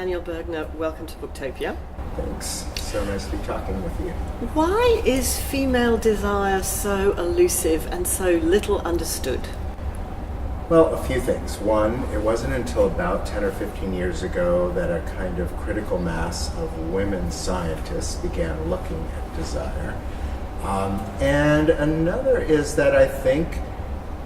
Daniel Bergner, welcome to Booktopia. Thanks. So nice to be talking with you. Why is female desire so elusive and so little understood? Well, a few things. One, it wasn't until about 10 or 15 years ago that a kind of critical mass of women scientists began looking at desire. And another is that I think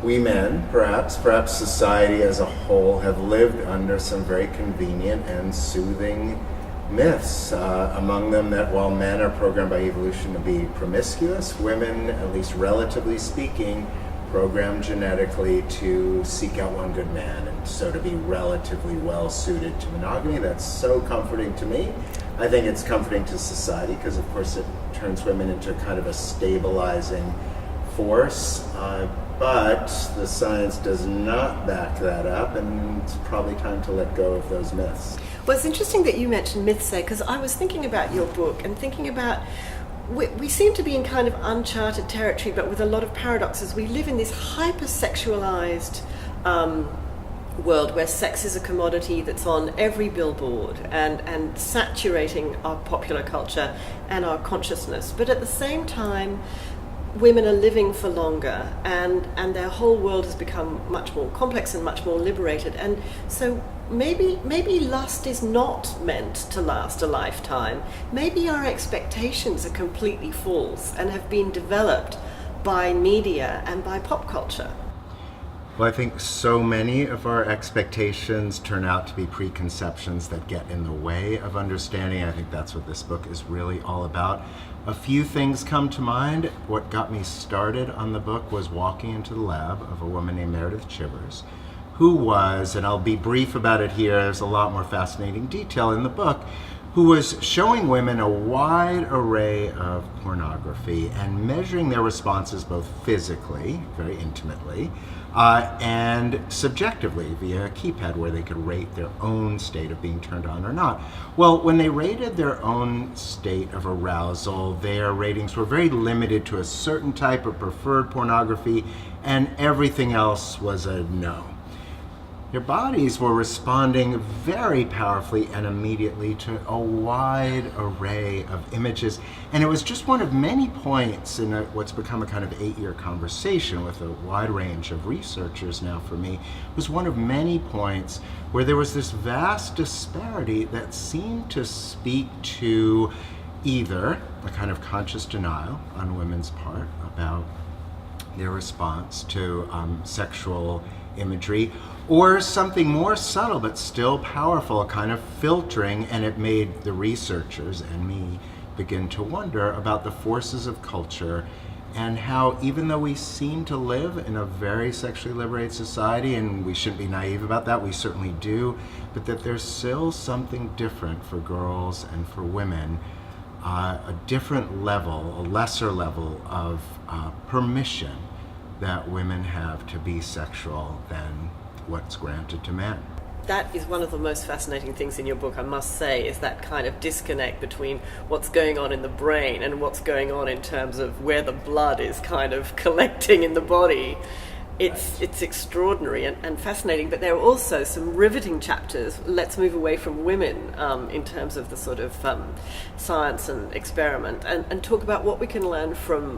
we men, perhaps society as a whole, have lived under some very convenient and soothing myths. Among them that while men are programmed by evolution to be promiscuous, women, at least relatively speaking, programmed genetically to seek out one good man, and so to be relatively well suited to monogamy. That's so comforting to me. I think it's comforting to society because, of course, it turns women into kind of a stabilizing force. But the science does not back that up, and it's probably time to let go of those myths. Well, it's interesting that you mentioned myths there, because I was thinking about your book and thinking about we seem to be in kind of uncharted territory, but with a lot of paradoxes. We live in this hyper-sexualized world where sex is a commodity that's on every billboard and saturating our popular culture and our consciousness. But at the same time, women are living for longer, and their whole world has become much more complex and much more liberated. And so maybe lust is not meant to last a lifetime. Maybe our expectations are completely false and have been developed by media and by pop culture. Well, I think so many of our expectations turn out to be preconceptions that get in the way of understanding. I think that's what this book is really all about. A few things come to mind. What got me started on the book was walking into the lab of a woman named Meredith Chivers, who was, and I'll be brief about it here, there's a lot more fascinating detail in the book, who was showing women a wide array of pornography and measuring their responses both physically, very intimately, and subjectively via a keypad where they could rate their own state of being turned on or not. Well, when they rated their own state of arousal, their ratings were very limited to a certain type of preferred pornography, and everything else was a no. Their bodies were responding very powerfully and immediately to a wide array of images. And it was just one of many points in what's become a kind of 8-year conversation with a wide range of researchers now for me, was one of many points where there was this vast disparity that seemed to speak to either a kind of conscious denial on women's part about their response to sexual imagery, or something more subtle but still powerful, a kind of filtering. And it made the researchers and me begin to wonder about the forces of culture and how, even though we seem to live in a very sexually liberated society, and we shouldn't be naive about that, we certainly do, but that there's still something different for girls and for women, a different level, a lesser level of permission that women have to be sexual than what's granted to men. That is one of the most fascinating things in your book, I must say, is that kind of disconnect between what's going on in the brain and what's going on in terms of where the blood is kind of collecting in the body. It's extraordinary and fascinating, but there are also some riveting chapters. Let's move away from women in terms of the sort of science and experiment and talk about what we can learn from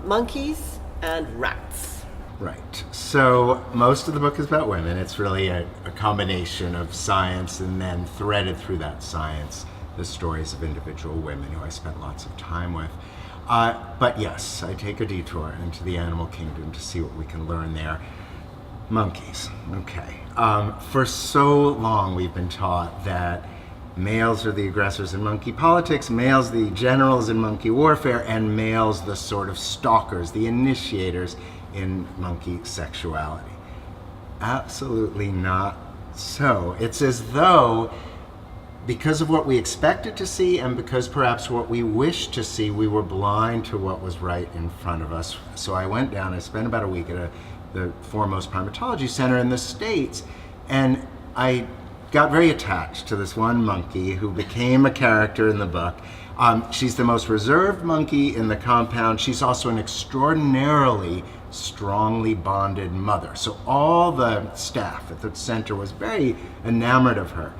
monkeys and rats. Right. So most of the book is about women. It's really a combination of science and then threaded through that science, the stories of individual women who I spent lots of time with. But yes, I take a detour into the animal kingdom to see what we can learn there. Monkeys. Okay. For so long we've been taught that males are the aggressors in monkey politics, males the generals in monkey warfare, and males the sort of stalkers, the initiators in monkey sexuality. Absolutely not so. It's as though, because of what we expected to see and because perhaps what we wished to see, we were blind to what was right in front of us. So I went down, I spent about a week at the foremost primatology center in the States, and I got very attached to this one monkey who became a character in the book. She's the most reserved monkey in the compound. She's also an extraordinarily strongly bonded mother. So all the staff at the center was very enamored of her.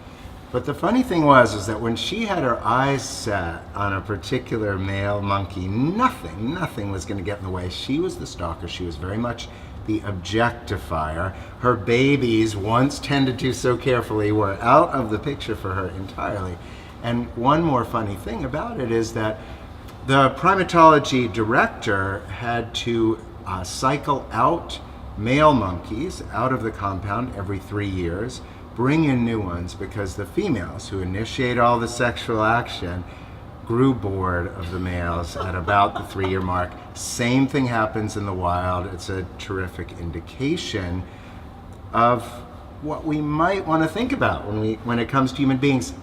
But the funny thing was that when she had her eyes set on a particular male monkey, nothing was going to get in the way. She was the stalker. She was very much the objectifier. Her babies, once tended to so carefully, were out of the picture for her entirely. And one more funny thing about it is that the primatology director had to cycle out male monkeys out of the compound every 3 years, bring in new ones, because the females who initiate all the sexual action grew bored of the males at about the 3-year mark. Same thing happens in the wild. It's a terrific indication of what we might want to think about when it comes to human beings.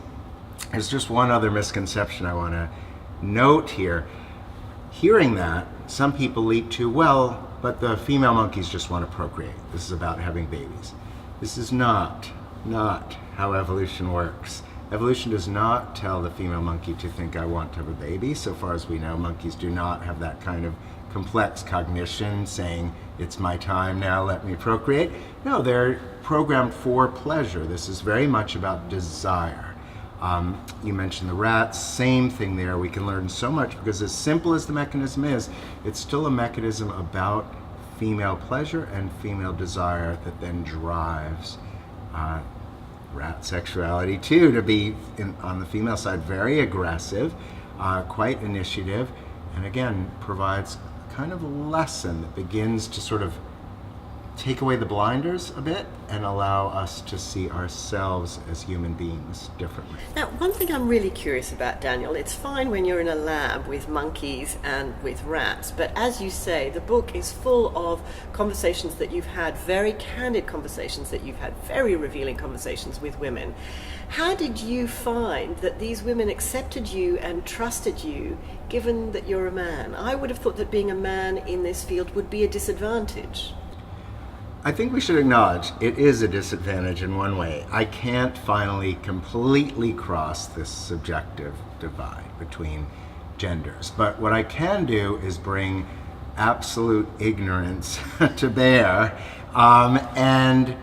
There's just one other misconception I want to note here. Hearing that, some people leap to, well, but the female monkeys just want to procreate. This is about having babies. This is not how evolution works. Evolution does not tell the female monkey to think, I want to have a baby. So far as we know, monkeys do not have that kind of complex cognition saying, it's my time now, let me procreate. No, they're programmed for pleasure. This is very much about desire. You mentioned the rats, same thing there. We can learn so much because as simple as the mechanism is, it's still a mechanism about female pleasure and female desire that then drives rat sexuality too, to be on the female side very aggressive, quite initiative, and again provides kind of a lesson that begins to sort of take away the blinders a bit and allow us to see ourselves as human beings differently. Now, one thing I'm really curious about, Daniel, it's fine when you're in a lab with monkeys and with rats, but as you say, the book is full of conversations that you've had, very candid conversations that you've had, very revealing conversations with women. How did you find that these women accepted you and trusted you, given that you're a man? I would have thought that being a man in this field would be a disadvantage. I think we should acknowledge it is a disadvantage in one way. I can't finally completely cross this subjective divide between genders. But what I can do is bring absolute ignorance to bear and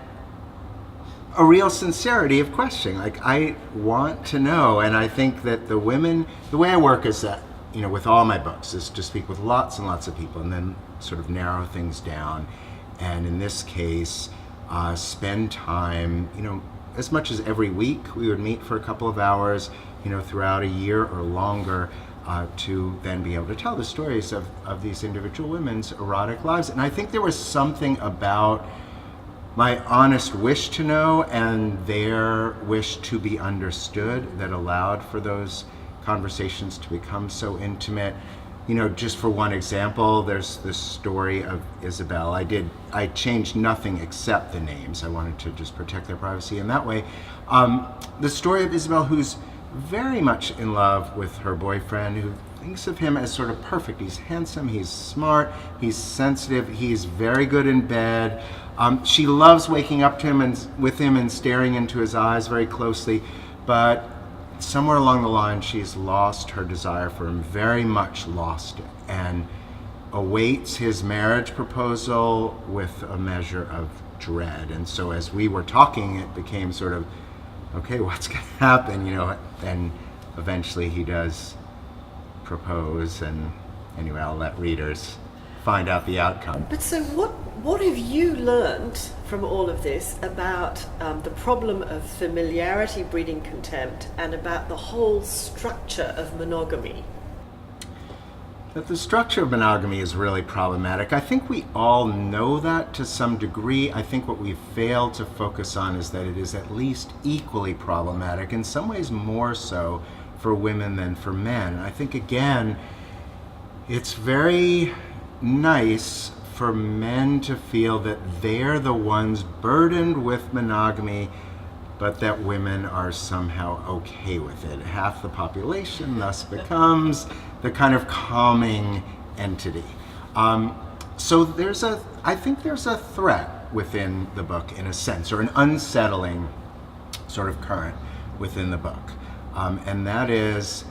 a real sincerity of questioning. Like, I want to know, and I think that the way I work is that, with all my books, is to speak with lots and lots of people and then sort of narrow things down. And in this case, spend time, as much as every week we would meet for a couple of hours, throughout a year or longer, to then be able to tell the stories of these individual women's erotic lives. And I think there was something about my honest wish to know and their wish to be understood that allowed for those conversations to become so intimate. Just for one example, there's this story of Isabel. I changed nothing except the names. I wanted to just protect their privacy in that way. The story of Isabel, who's very much in love with her boyfriend, who thinks of him as sort of perfect. He's handsome, he's smart, he's sensitive, he's very good in bed. She loves waking up to him and with him and staring into his eyes very closely, but somewhere along the line, she's lost her desire for him, very much lost it, and awaits his marriage proposal with a measure of dread. And so as we were talking, it became sort of, okay, what's going to happen, and eventually he does propose, and anyway, I'll let readers find out the outcome. But so what have you learned from all of this about the problem of familiarity breeding contempt and about the whole structure of monogamy? That the structure of monogamy is really problematic. I think we all know that to some degree. I think what we fail to focus on is that it is at least equally problematic, in some ways more so for women than for men. And I think, again, it's very nice for men to feel that they're the ones burdened with monogamy, but that women are somehow okay with it. Half the population thus becomes the kind of calming entity. So I think there's a threat within the book, in a sense, or an unsettling sort of current within the book. And that is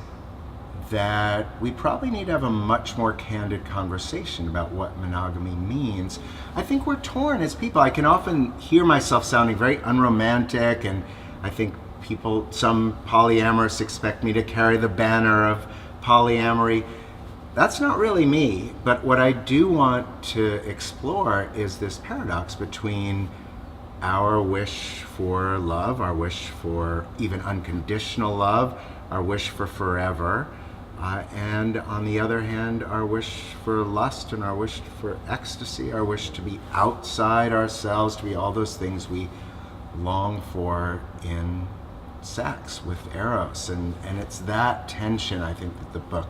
that we probably need to have a much more candid conversation about what monogamy means. I think we're torn as people. I can often hear myself sounding very unromantic, and I think some polyamorous expect me to carry the banner of polyamory. That's not really me, but what I do want to explore is this paradox between our wish for love, our wish for even unconditional love, our wish for forever, and on the other hand, our wish for lust and our wish for ecstasy, our wish to be outside ourselves, to be all those things we long for in sex with Eros. And it's that tension, I think, that the book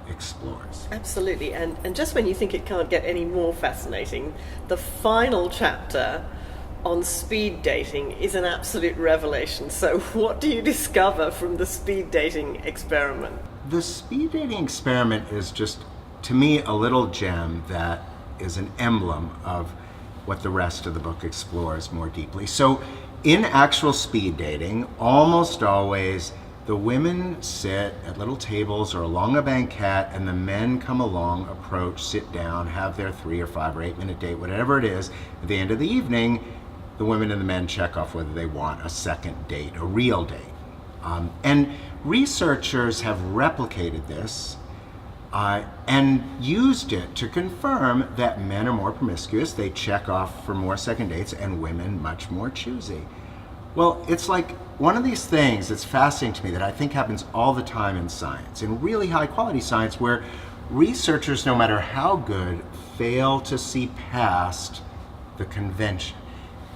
explores. Absolutely, and just when you think it can't get any more fascinating, the final chapter on speed dating is an absolute revelation. So what do you discover from the speed dating experiment? The speed dating experiment is just, to me, a little gem that is an emblem of what the rest of the book explores more deeply. So in actual speed dating, almost always the women sit at little tables or along a banquette, and the men come along, approach, sit down, have their 3 or 5 or 8 minute date, whatever it is. At the end of the evening, the women and the men check off whether they want a second date, a real date. And researchers have replicated this and used it to confirm that men are more promiscuous, they check off for more second dates, and women much more choosy. Well, it's like one of these things that's fascinating to me that I think happens all the time in science, in really high quality science, where researchers, no matter how good, fail to see past the convention.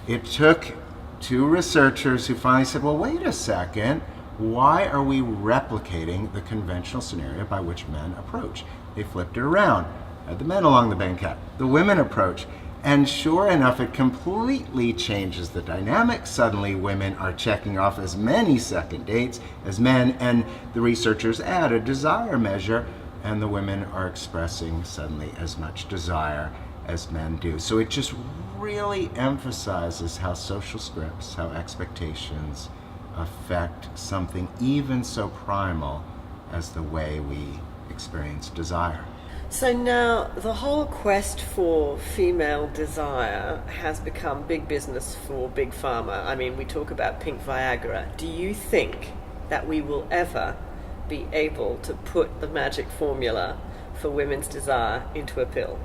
It took 2 researchers who finally said, well, wait a second, why are we replicating the conventional scenario by which men approach? They flipped it around. Had the men along the banquette, the women approach. And sure enough, it completely changes the dynamic. Suddenly, women are checking off as many second dates as men, and the researchers add a desire measure, and the women are expressing suddenly as much desire as men do. So it just really emphasizes how social scripts, how expectations affect something even so primal as the way we experience desire. So now the whole quest for female desire has become big business for Big Pharma. I mean, we talk about pink Viagra. Do you think that we will ever be able to put the magic formula for women's desire into a pill?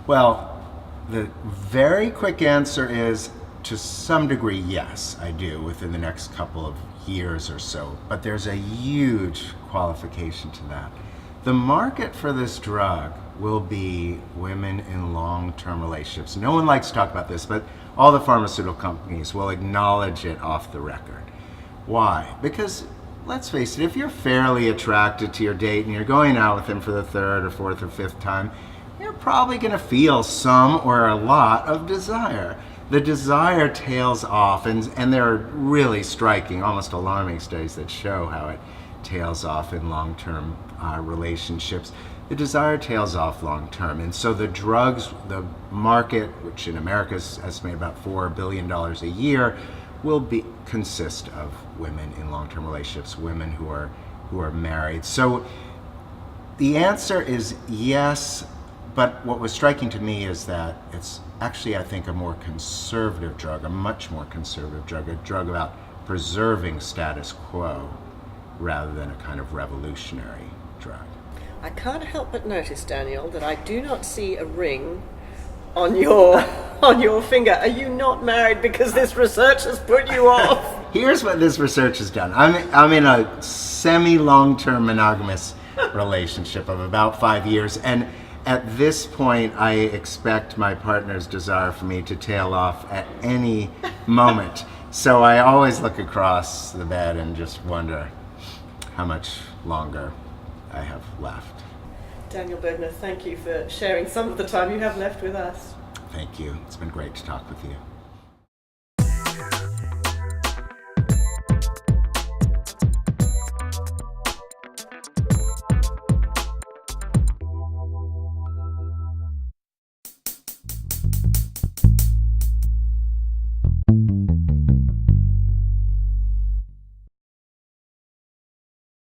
Well, the very quick answer is, to some degree, yes, I do, within the next couple of years or so. But there's a huge qualification to that. The market for this drug will be women in long-term relationships. No one likes to talk about this, but all the pharmaceutical companies will acknowledge it off the record. Why? Because, let's face it, if you're fairly attracted to your date and you're going out with him for the 3rd or 4th or 5th time, you're probably going to feel some or a lot of desire. The desire tails off, and there are really striking, almost alarming studies that show how it tails off in long-term relationships. The desire tails off long-term, and so the drugs, the market, which in America is estimated about $4 billion a year, will consist of women in long-term relationships, women who are married. So the answer is yes, but what was striking to me is that it's actually, I think, a more conservative drug, a much more conservative drug, a drug about preserving status quo rather than a kind of revolutionary drug. I can't help but notice, Daniel, that I do not see a ring on your finger. Are you not married because this research has put you off? Here's what this research has done. I'm in a semi-long-term monogamous relationship of about 5 years, and at this point, I expect my partner's desire for me to tail off at any moment. So I always look across the bed and just wonder how much longer I have left. Daniel Bergner, thank you for sharing some of the time you have left with us. Thank you. It's been great to talk with you.